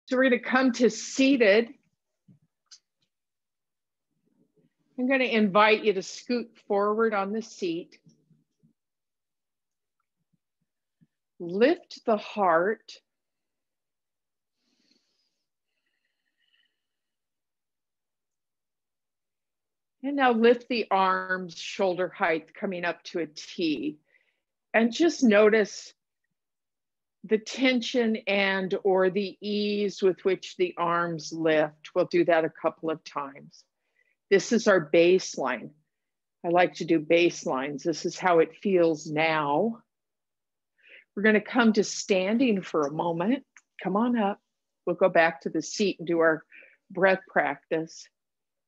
So we're going to come to seated. I'm going to invite you to scoot forward on the seat. Lift the heart. And now lift the arms, shoulder height coming up to a T. And just notice the tension and or the ease with which the arms lift. We'll do that a couple of times. This is our baseline. I like to do baselines. This is how it feels now. We're going to come to standing for a moment. Come on up. We'll go back to the seat and do our breath practice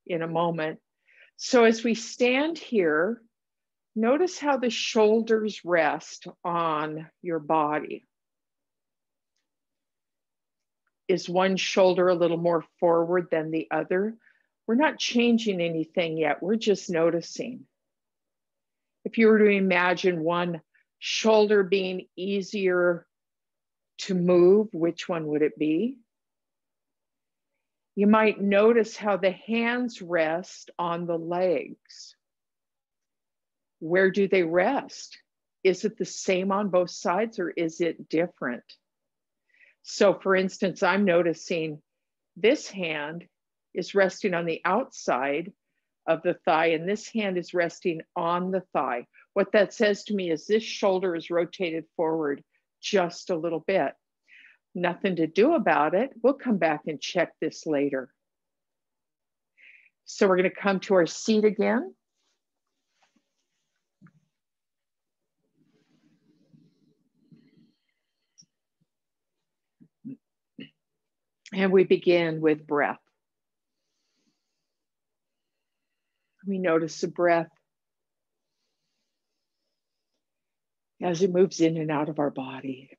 in a moment. So as we stand here, notice how the shoulders rest on your body. Is one shoulder a little more forward than the other? We're not changing anything yet. We're just noticing. If you were to imagine one shoulder being easier to move, which one would it be? You might notice how the hands rest on the legs. Where do they rest? Is it the same on both sides or is it different? So for instance, I'm noticing this hand is resting on the outside of the thigh and this hand is resting on the thigh. What that says to me is this shoulder is rotated forward just a little bit. Nothing to do about it. We'll come back and check this later. So we're going to come to our seat again. And we begin with breath. We notice the breath as it moves in and out of our body.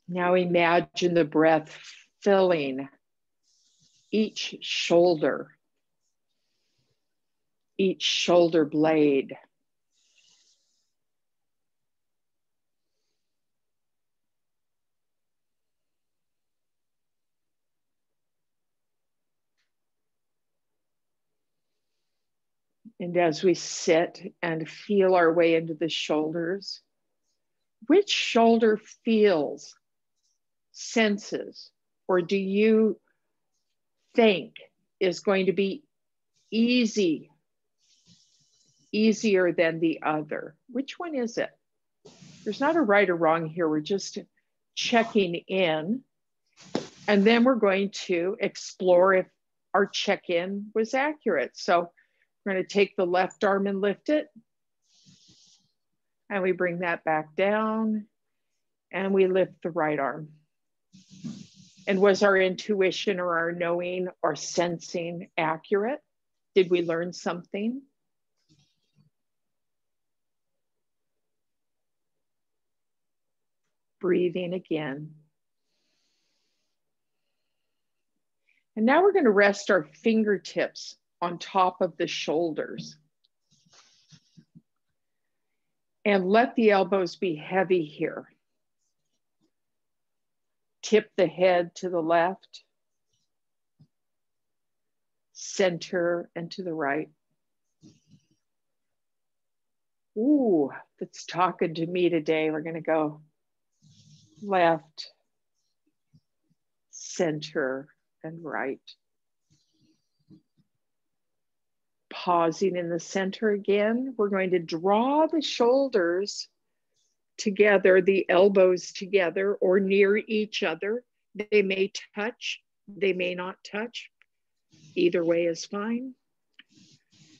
Now imagine the breath filling each shoulder blade. And as we sit and feel our way into the shoulders, which shoulder feels, senses, or do you think is going to be easier than the other? Which one is it? There's not a right or wrong here. We're just checking in. And then we're going to explore if our check-in was accurate. So we're going to take the left arm and lift it. And we bring that back down. And we lift the right arm. And was our intuition or our knowing or sensing accurate? Did we learn something? Breathing again. And now we're going to rest our fingertips on top of the shoulders. And let the elbows be heavy here. Tip the head to the left, center, and to the right. Ooh, that's talking to me today. We're going to go left, center, and right. Pausing in the center again. We're going to draw the shoulders together, the elbows together or near each other. They may touch, they may not touch. Either way is fine.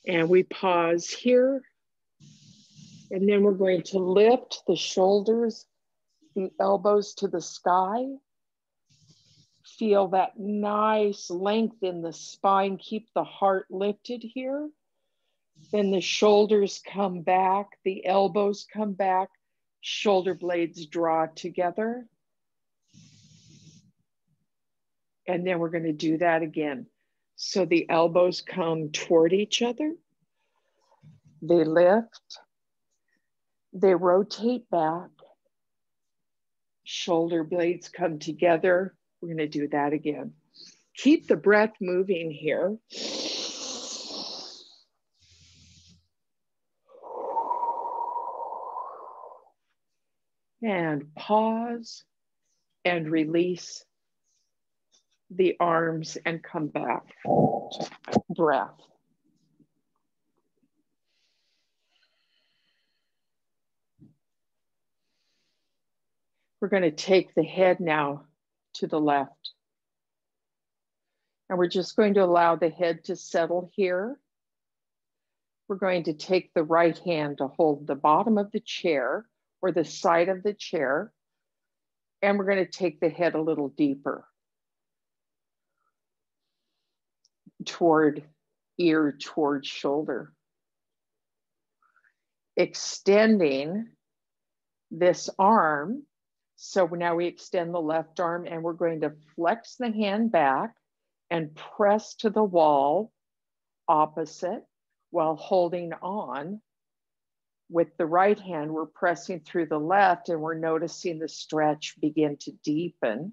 And we pause here. And then we're going to lift the shoulders, the elbows to the sky. Feel that nice length in the spine. Keep the heart lifted here. Then the shoulders come back, the elbows come back, shoulder blades draw together. And then we're going to do that again. So the elbows come toward each other. They lift, they rotate back, shoulder blades come together. We're going to do that again. Keep the breath moving here. And pause and release the arms and come back. Breath. We're going to take the head now to the left. And we're just going to allow the head to settle here. We're going to take the right hand to hold the bottom of the chair or the side of the chair. And we're going to take the head a little deeper toward ear, toward shoulder. Extending this arm. So now we extend the left arm and we're going to flex the hand back and press to the wall opposite while holding on. With the right hand, we're pressing through the left and we're noticing the stretch begin to deepen.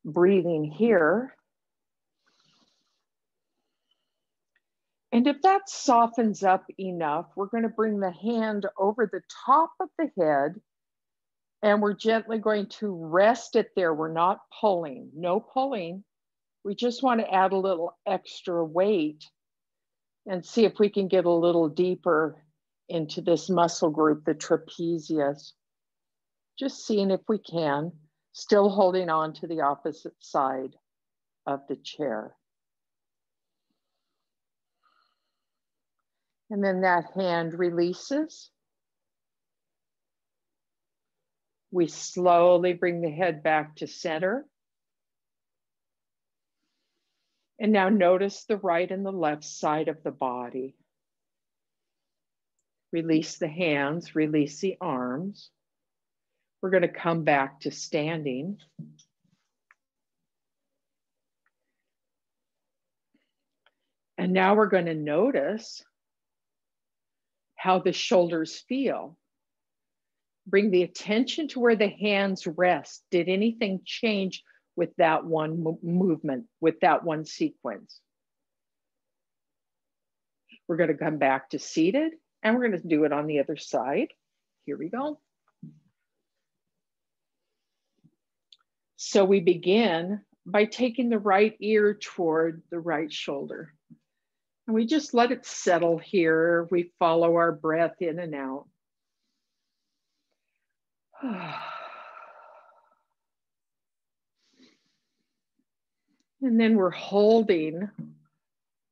Breathing here. And if that softens up enough, we're going to bring the hand over the top of the head and we're gently going to rest it there. We're not pulling, no pulling. We just want to add a little extra weight and see if we can get a little deeper into this muscle group, the trapezius. Just seeing if we can, still holding on to the opposite side of the chair. And then that hand releases. We slowly bring the head back to center. And now notice the right and the left side of the body. Release the hands, release the arms. We're going to come back to standing. And now we're going to notice how the shoulders feel. Bring the attention to where the hands rest. Did anything change with that one movement, with that one sequence? We're going to come back to seated and we're going to do it on the other side. Here we go. So we begin by taking the right ear toward the right shoulder. And we just let it settle here. We follow our breath in and out. And then we're holding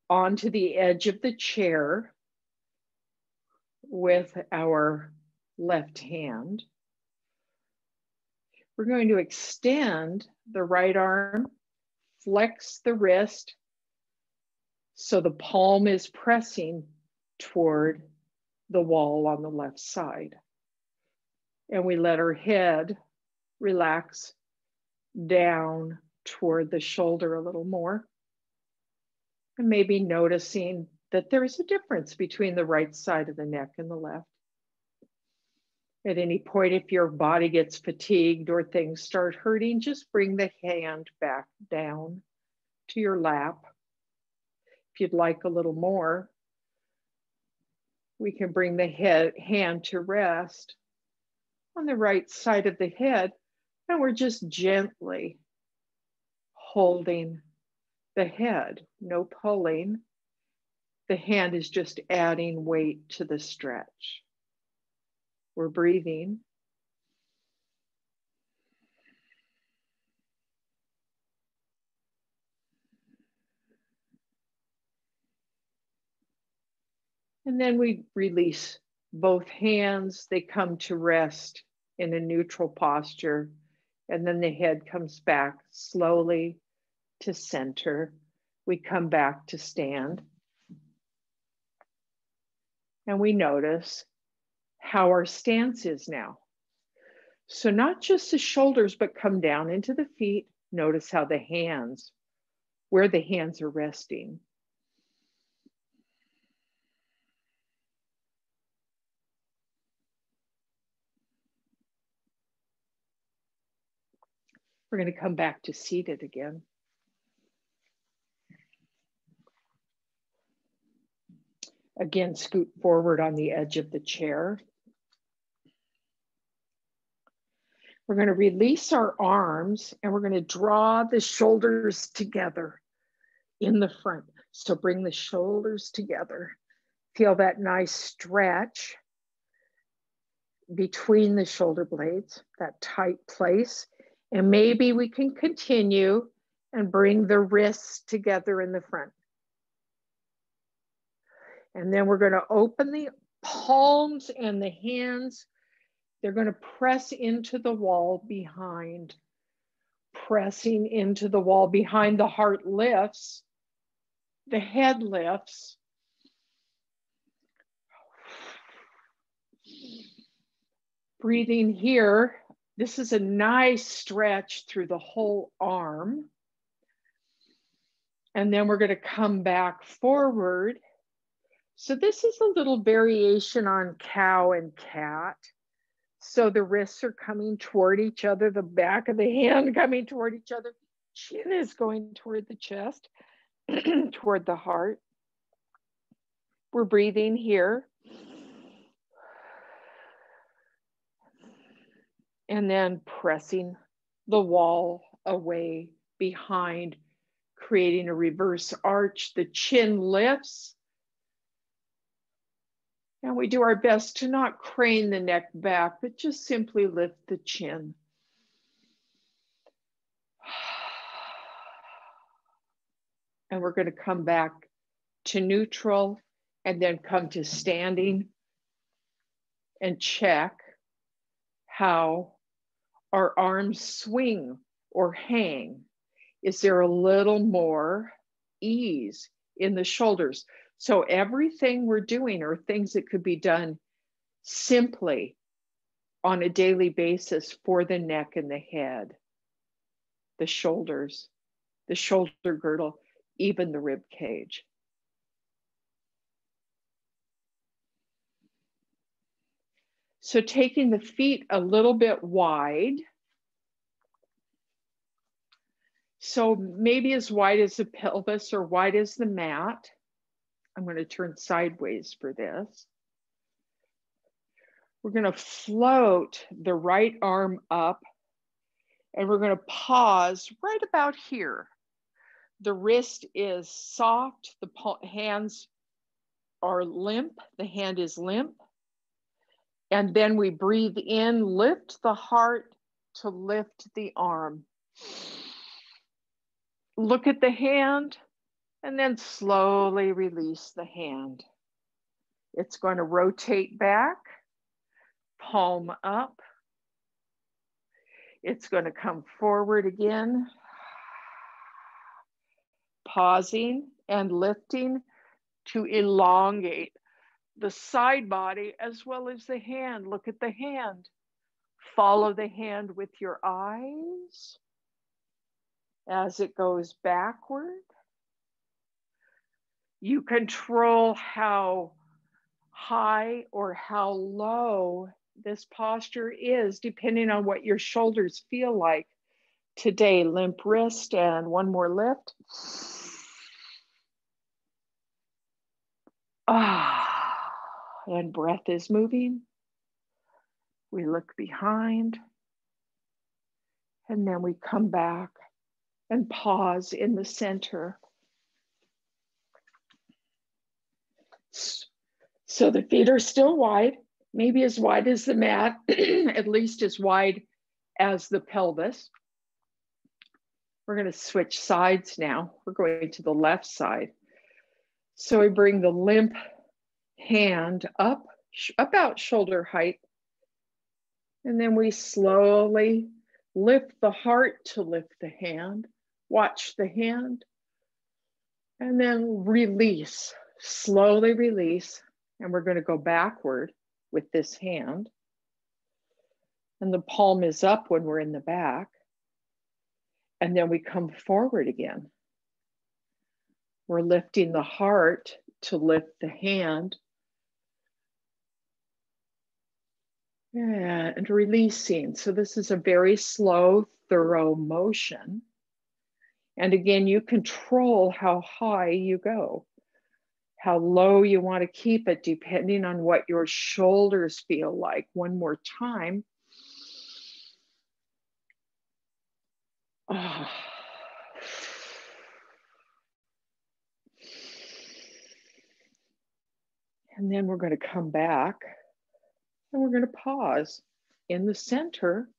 onto the edge of the chair with our left hand. We're going to extend the right arm, flex the wrist, so the palm is pressing toward the wall on the left side. And we let our head relax down toward the shoulder a little more. And maybe noticing that there's a difference between the right side of the neck and the left. At any point, if your body gets fatigued or things start hurting, just bring the hand back down to your lap. If you'd like a little more, we can bring the hand to rest on the right side of the head, and we're just gently holding the head, no pulling. The hand is just adding weight to the stretch. We're breathing. And then we release both hands. They come to rest in a neutral posture. And then the head comes back slowly to center. We come back to stand. And we notice how our stance is now. So not just the shoulders, but come down into the feet. Notice how the hands, where the hands are resting. We're going to come back to seated again. Again, scoot forward on the edge of the chair. We're going to release our arms and we're going to draw the shoulders together in the front. So bring the shoulders together. Feel that nice stretch between the shoulder blades, that tight place. And maybe we can continue and bring the wrists together in the front. And then we're going to open the palms and the hands. They're going to press into the wall behind. Pressing into the wall behind. The heart lifts. The head lifts. Breathing here. This is a nice stretch through the whole arm. And then we're going to come back forward. So this is a little variation on cow and cat. So the wrists are coming toward each other, the back of the hand coming toward each other. Chin is going toward the chest, toward the heart. We're breathing here. And then pressing the wall away behind, creating a reverse arch. The chin lifts. And we do our best to not crane the neck back, but just simply lift the chin. And we're going to come back to neutral and then come to standing and check how our arms swing or hang. Is there a little more ease in the shoulders? So everything we're doing are things that could be done simply on a daily basis for the neck and the head, the shoulders, the shoulder girdle, even the rib cage. So taking the feet a little bit wide. So maybe as wide as the pelvis or wide as the mat. I'm going to turn sideways for this. We're going to float the right arm up and we're going to pause right about here. The wrist is soft, the hands are limp, the hand is limp. And then we breathe in, lift the heart to lift the arm. Look at the hand. And then slowly release the hand. It's going to rotate back, palm up. It's going to come forward again, pausing and lifting to elongate the side body as well as the hand. Look at the hand. Follow the hand with your eyes as it goes backward. You control how high or how low this posture is, depending on what your shoulders feel like today. Limp wrist and one more lift. And breath is moving. We look behind. And then we come back and pause in the center. So the feet are still wide, maybe as wide as the mat, at least as wide as the pelvis. We're going to switch sides now. We're going to the left side. So we bring the limp hand up about shoulder height. And then we slowly lift the heart to lift the hand. Watch the hand. And then release. Slowly release, and we're going to go backward with this hand. And the palm is up when we're in the back. And then we come forward again. We're lifting the heart to lift the hand. And releasing. So this is a very slow thorough motion. And again, you control how high you go, how low you want to keep it, depending on what your shoulders feel like. One more time. Oh. And then we're going to come back and we're going to pause in the center,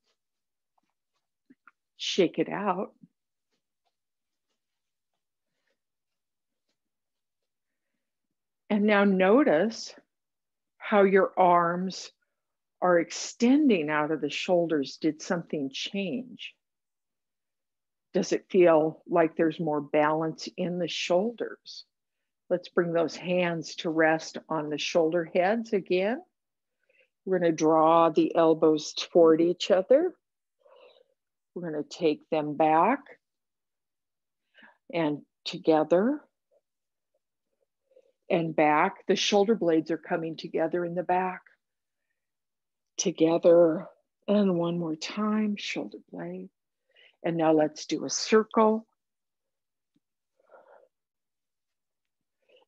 shake it out. And now notice how your arms are extending out of the shoulders. Did something change? Does it feel like there's more balance in the shoulders? Let's bring those hands to rest on the shoulder heads again. We're going to draw the elbows toward each other. We're going to take them back and together and back. The shoulder blades are coming together in the back. Together, and one more time, shoulder blade. And now let's do a circle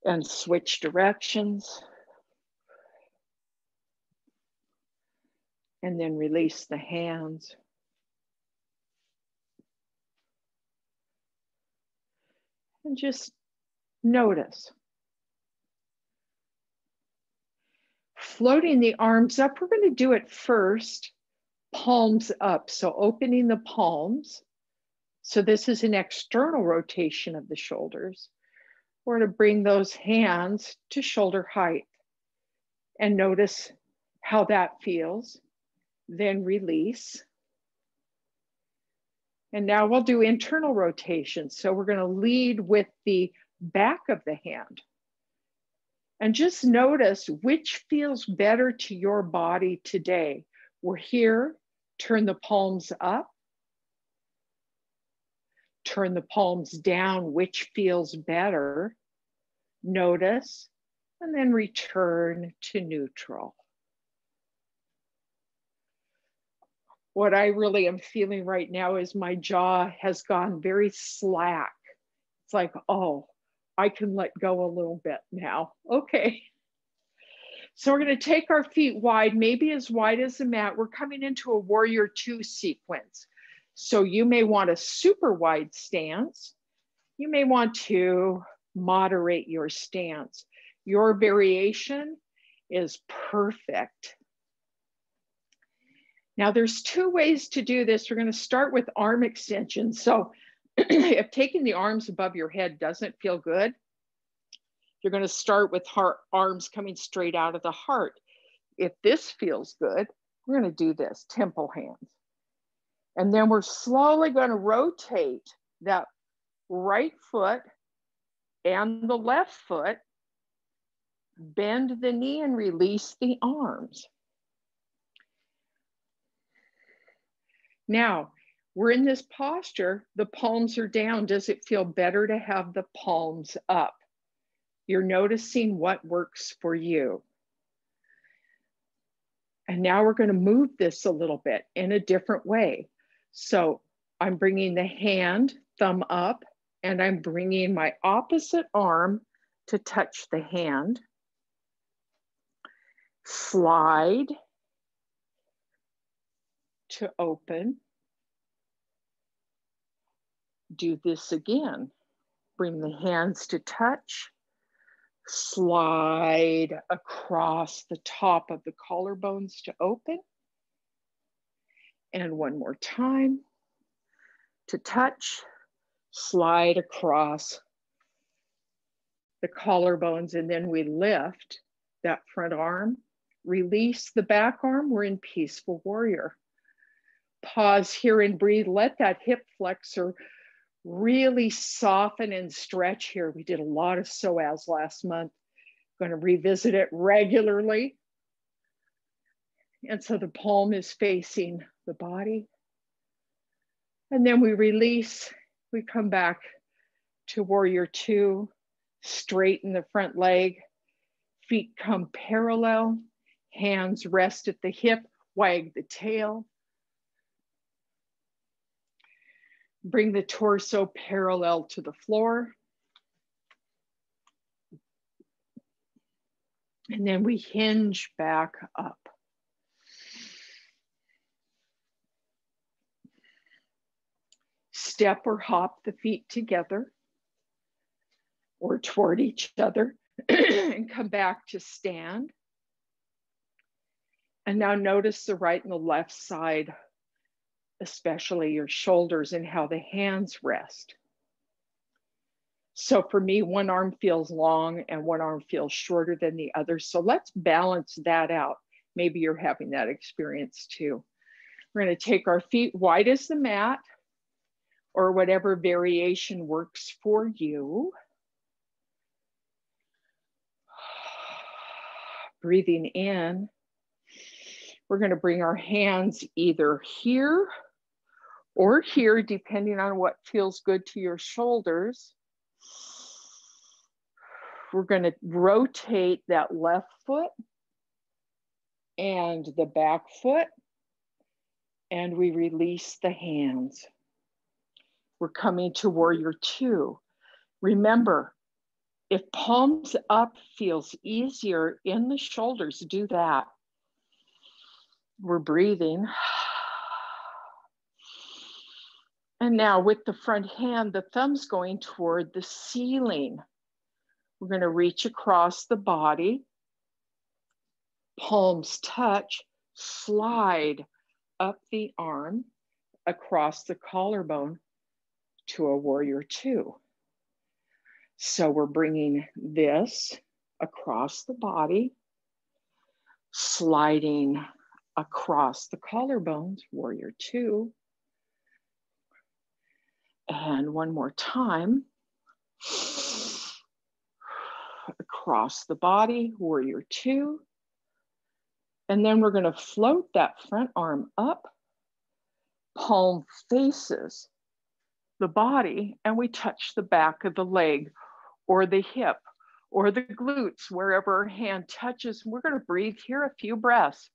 and switch directions. And then release the hands. And just notice. Floating the arms up, we're going to do it first, palms up. So opening the palms. So this is an external rotation of the shoulders. We're going to bring those hands to shoulder height and notice how that feels. Then release. And now we'll do internal rotation. So we're going to lead with the back of the hand. And just notice which feels better to your body today. We're here, turn the palms up. Turn the palms down, which feels better. Notice, and then return to neutral. What I really am feeling right now is my jaw has gone very slack. It's like, oh, I can let go a little bit now. Okay. So we're going to take our feet wide, maybe as wide as the mat. We're coming into a warrior two sequence. So you may want a super wide stance. You may want to moderate your stance. Your variation is perfect. Now there's two ways to do this. We're going to start with arm extension. So if taking the arms above your head doesn't feel good, you're going to start with arms coming straight out of the heart. If this feels good, we're going to do this, temple hands. And then we're slowly going to rotate that right foot and the left foot, bend the knee and release the arms. Now, we're in this posture, the palms are down. Does it feel better to have the palms up? You're noticing what works for you. And now we're going to move this a little bit in a different way. So I'm bringing the hand, thumb up, and I'm bringing my opposite arm to touch the hand. Slide to open. Do this again. Bring the hands to touch. Slide across the top of the collarbones to open. And one more time. To touch, slide across the collarbones, and then we lift that front arm. Release the back arm. We're in peaceful warrior. Pause here and breathe. Let that hip flexor really soften and stretch here. We did a lot of psoas last month. Going to revisit it regularly. And so the palm is facing the body. And then we release. We come back to warrior two. Straighten the front leg. Feet come parallel. Hands rest at the hip. Wag the tail. Bring the torso parallel to the floor. And then we hinge back up. Step or hop the feet together or toward each other and come back to stand. And now notice the right and the left side, especially your shoulders and how the hands rest. So for me, one arm feels long and one arm feels shorter than the other. So let's balance that out. Maybe you're having that experience too. We're going to take our feet wide as the mat or whatever variation works for you. Breathing in. We're going to bring our hands either here or here, depending on what feels good to your shoulders. We're going to rotate that left foot and the back foot, and we release the hands. We're coming to warrior two. Remember, if palms up feels easier in the shoulders, do that. We're breathing. And now with the front hand, the thumb's going toward the ceiling. We're going to reach across the body. Palms touch, slide up the arm across the collarbone to a warrior two. So we're bringing this across the body, sliding across the collarbones, warrior two. And one more time. Across the body, warrior two. And then we're going to float that front arm up, palm faces the body, and we touch the back of the leg or the hip or the glutes, wherever our hand touches. We're going to breathe here a few breaths.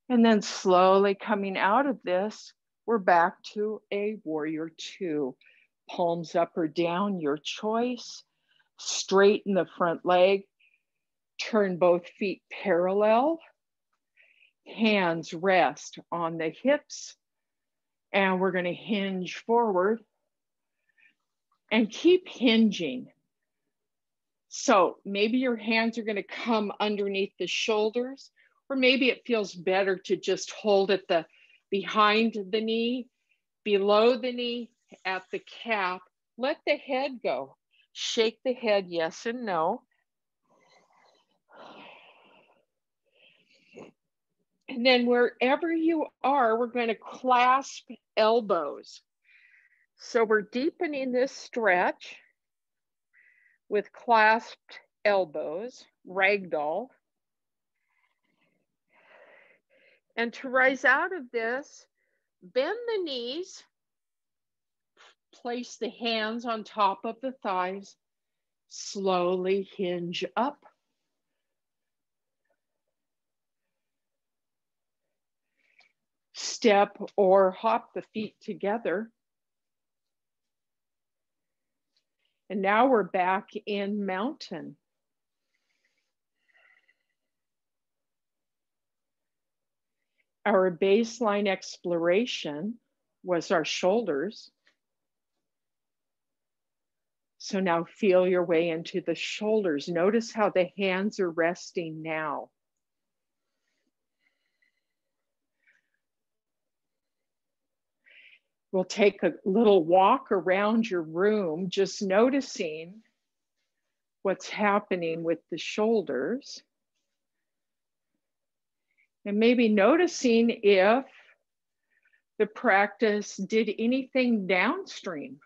And then slowly coming out of this, we're back to a warrior two. Palms up or down, your choice. Straighten the front leg. Turn both feet parallel. Hands rest on the hips. And we're going to hinge forward. And keep hinging. So maybe your hands are going to come underneath the shoulders. Or maybe it feels better to just hold at the behind the knee, below the knee, at the calf. Let the head go. Shake the head, yes and no. And then wherever you are, we're going to clasp elbows. So we're deepening this stretch with clasped elbows, ragdoll. And to rise out of this, bend the knees, place the hands on top of the thighs, slowly hinge up. Step or hop the feet together. And now we're back in mountain. Our baseline exploration was our shoulders. So now feel your way into the shoulders. Notice how the hands are resting now. We'll take a little walk around your room, just noticing what's happening with the shoulders. And maybe noticing if the practice did anything downstream,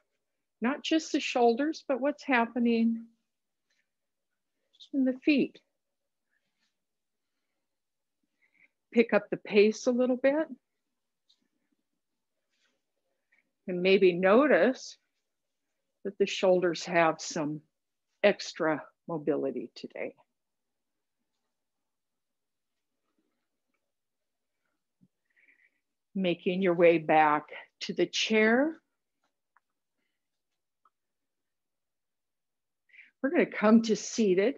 not just the shoulders, but what's happening in the feet. Pick up the pace a little bit. And maybe notice that the shoulders have some extra mobility today. Making your way back to the chair. We're going to come to seated.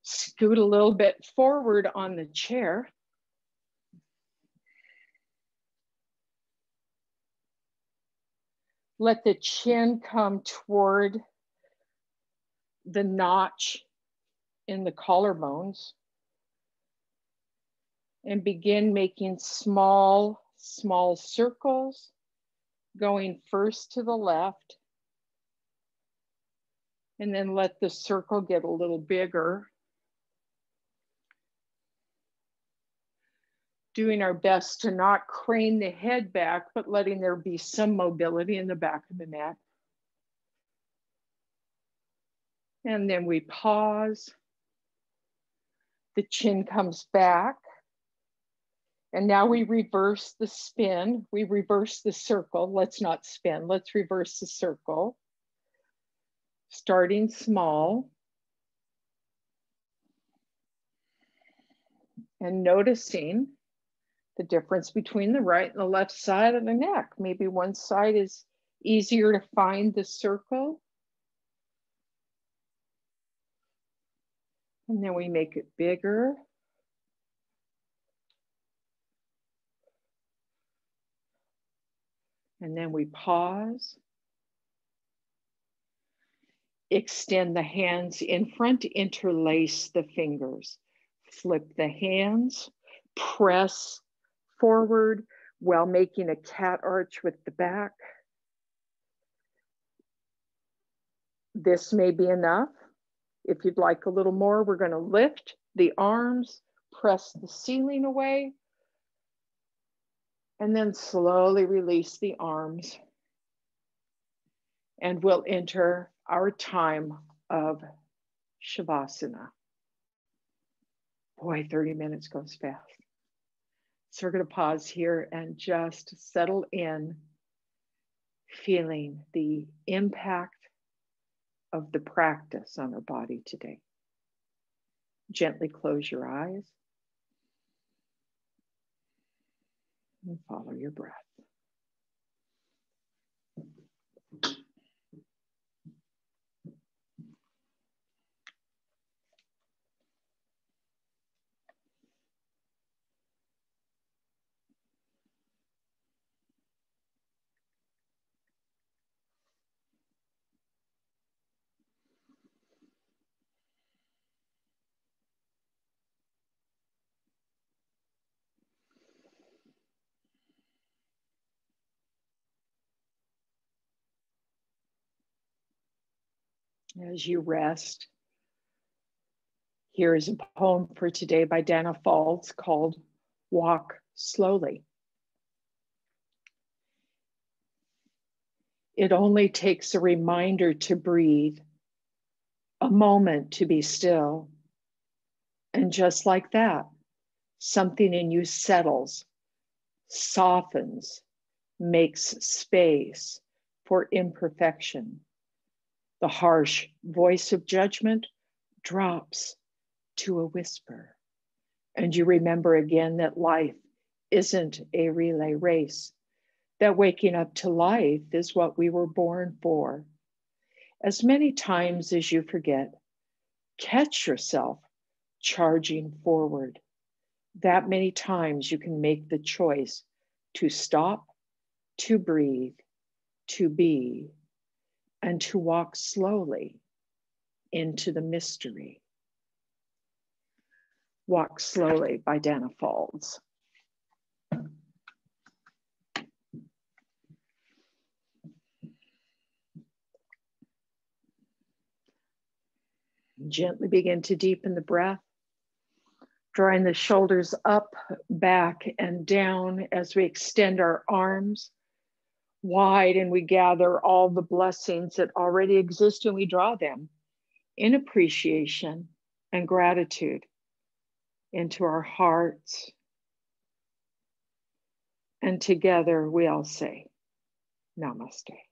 Scoot a little bit forward on the chair. Let the chin come toward the notch in the collarbones. And begin making small circles, going first to the left. And then let the circle get a little bigger. Doing our best to not crane the head back, but letting there be some mobility in the back of the neck. And then we pause. The chin comes back. And now we reverse the spin. We reverse the circle. Let's not spin. Let's reverse the circle. Starting small. And noticing the difference between the right and the left side of the neck. Maybe one side is easier to find the circle. And then we make it bigger. And then we pause. Extend the hands in front, interlace the fingers. Flip the hands, press forward while making a cat arch with the back. This may be enough. If you'd like a little more, we're going to lift the arms, press the ceiling away, and then slowly release the arms. And we'll enter our time of Shavasana. Boy, 30 minutes goes fast. So we're going to pause here and just settle in, feeling the impact of the practice on our body today. Gently close your eyes and follow your breath. As you rest, here is a poem for today by Dana Falls called Walk Slowly. It only takes a reminder to breathe, a moment to be still. And just like that, something in you settles, softens, makes space for imperfection. The harsh voice of judgment drops to a whisper. And you remember again that life isn't a relay race, that waking up to life is what we were born for. As many times as you forget, catch yourself charging forward. That many times you can make the choice to stop, to breathe, to be, and to walk slowly into the mystery. Walk Slowly by Dana Falls. Gently begin to deepen the breath, drawing the shoulders up, back, and down as we extend our arms wide and we gather all the blessings that already exist and we draw them in appreciation and gratitude into our hearts. And together we all say, Namaste.